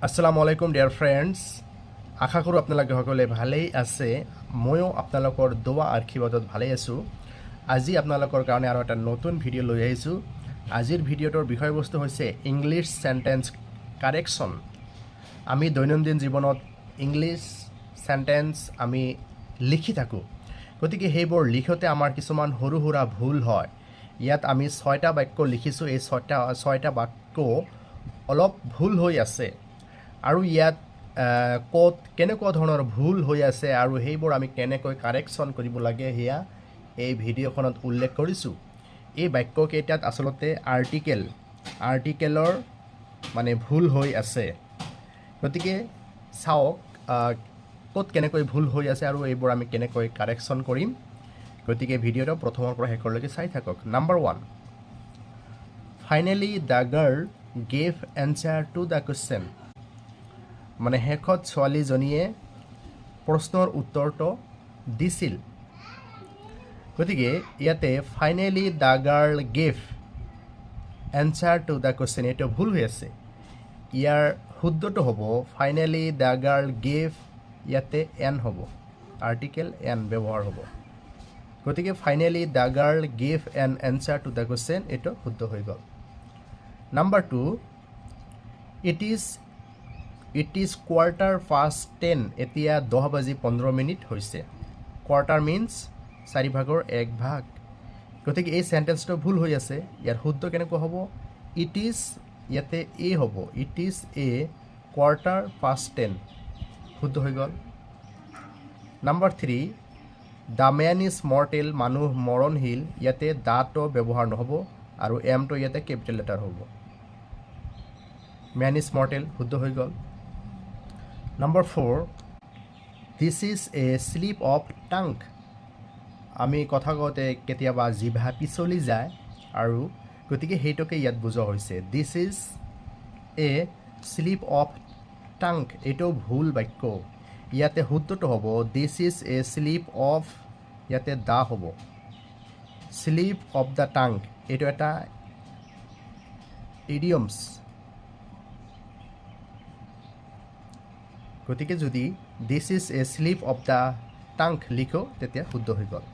আসসালামু আলাইকুম dear friends, আশা কৰোঁ আপোনালোকে সকলোৱে ভালেই আছে। ময়ো আপোনালোকৰ দোৱা আশীৰ্বাদত ভালেই আছোঁ। আজি আপোনালোকৰ কাৰণে আৰু এটা নতুন ভিডিঅ' লৈ আহিছোঁ। আজিৰ ভিডিঅ'টোৰ বিষয়বস্তু হৈছে ইংলিছ চেণ্টেন্স কাৰেকশ্যন। আমি দৈনন্দিন জীৱনত ইংলিছ চেণ্টেন্স আমি লিখি থাকোঁ, গতিকে সেইবোৰ লিখোঁতে আমাৰ কিছুমান সৰু সুৰা ভুল হয়। ইয়াত আমি 6টা বাক্য লিখিছোঁ। এই ছয়টা বাক্য অলপ ভুল হৈ আছে আৰু ইয়াত ক'ত কেনেকুৱা ধৰণৰ ভুল হৈ আছে আৰু সেইবোৰ আমি কেনেকৈ কাৰেকশ্যন কৰিব লাগে সেয়া এই ভিডিঅ'খনত উল্লেখ কৰিছোঁ। এই বাক্যকেইটাত আচলতে আৰ্টিকেলৰ মানে ভুল হৈ আছে, গতিকে চাওক ক'ত কেনেকৈ ভুল হৈ আছে আৰু এইবোৰ আমি কেনেকৈ কাৰেকশ্যন কৰিম। গতিকে ভিডিঅ'টো প্ৰথমৰ পৰা শেষলৈকে চাই থাকক। Number 1, finally the girl gave answer to the question. মানে শেষত ছোৱালীজনীয়ে প্ৰশ্নৰ উত্তৰটো দিছিল। গতিকে ইয়াতে finally the girl gave answer to the question, এইটো ভুল হৈ আছে। ইয়াৰ শুদ্ধটো হ'ব ফাইনেলি দ্য গাৰ্ল গেভ, ইয়াতে এন হ'ব, আৰ্টিকেল এন ব্যৱহাৰ হ'ব। গতিকে finally the girl gave N answer to the question, এইটো শুদ্ধ হৈ গ'ল। নাম্বাৰ 2, ইট ইজ 10:15, এতিয়া 10:15 হৈছে। কোৱাৰ্টাৰ মিনছ 4 ভাগৰ 1 ভাগ। গতিকে এই চেণ্টেন্সটো ভুল হৈ আছে। ইয়াৰ শুদ্ধ কেনেকুৱা হ'ব? ইট ইজ, ইয়াতে এ হ'ব, ইট ইজ এ 10:15, শুদ্ধ হৈ গ'ল। Number 3, the man is mortal, মানুহ মৰণশীল, ইয়াতে দাটো ব্যৱহাৰ নহ'ব আৰু এমটো ইয়াতে কেপিটেল লেটাৰ হ'ব। মেন ইজ মৰ্টেল, শুদ্ধ হৈ গ'ল। Number 4, this is a slip of tongue. আমি কথা কওঁতে কেতিয়াবা জিভা পিছলি যায় আৰু গতিকে সেইটোকে ইয়াত বুজোৱা হৈছে। This is a slip of tongue, এইটো ভুল বাক্য। ইয়াতে শুদ্ধটো হ'ব this is a slip of, ইয়াতে দা হ'ব, শ্লিপ অফ দ্য টাং, এইটো এটা ইডিয়মছ। গতিকে যদি this is a slip of the tongue লিখোঁ তেতিয়া শুদ্ধ হৈ গ'ল।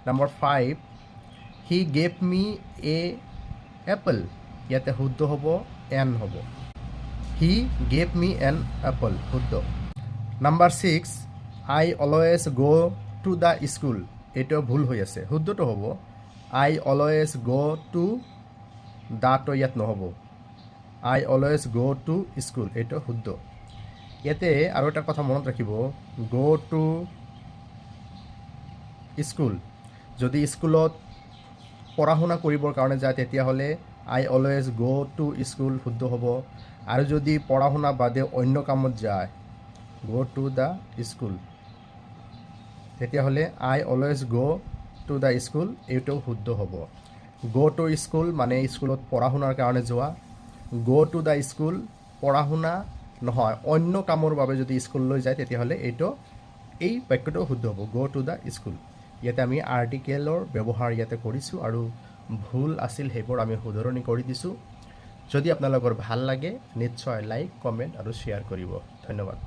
Number 5, he gave me a apple, ইয়াতে শুদ্ধ হ'ব এন হ'ব, he gave me an apple, শুদ্ধ। Number 6, I always go' to the school, এইটো ভুল হৈ আছে। শুদ্ধটো হ'ব আই অলৱেজ গ' টু, দাটো ইয়াত নহ'ব, আই অলৱেজ গ' টু স্কুল, এইটো শুদ্ধ। ইয়াতে আৰু এটা কথা মনত ৰাখিব, গ' টু স্কুল, যদি স্কুলত পঢ়া শুনা কৰিবৰ কাৰণে যায় তেতিয়াহ'লে আই অলৱেজ গ' টু স্কুল শুদ্ধ হ'ব। আৰু যদি পঢ়া শুনা বাদে অন্য কামত যায়, গ' টু দ্য স্কুল, তেতিয়াহ'লে আই always go' to the school, এইটো শুদ্ধ হ'ব। গ' টু স্কুল মানে স্কুলত পঢ়া শুনাৰ কাৰণে যোৱা, গ' টু দ্য স্কুল পঢ়া শুনা নহয়, অন্য কামৰ বাবে যদি স্কুললৈ যায় তেতিয়াহ'লে এই বাক্যটো শুদ্ধ হ'ব, গ' টু দ্য স্কুল। ইয়াতে আমি আৰ্টিকেলৰ ব্যৱহাৰ ইয়াতে কৰিছোঁ আৰু ভুল আছিল সেইবোৰ আমি শুধৰণি কৰি দিছোঁ। যদি আপোনালোকৰ ভাল লাগে নিশ্চয় লাইক, কমেণ্ট আৰু শ্বেয়াৰ কৰিব। ধন্যবাদ।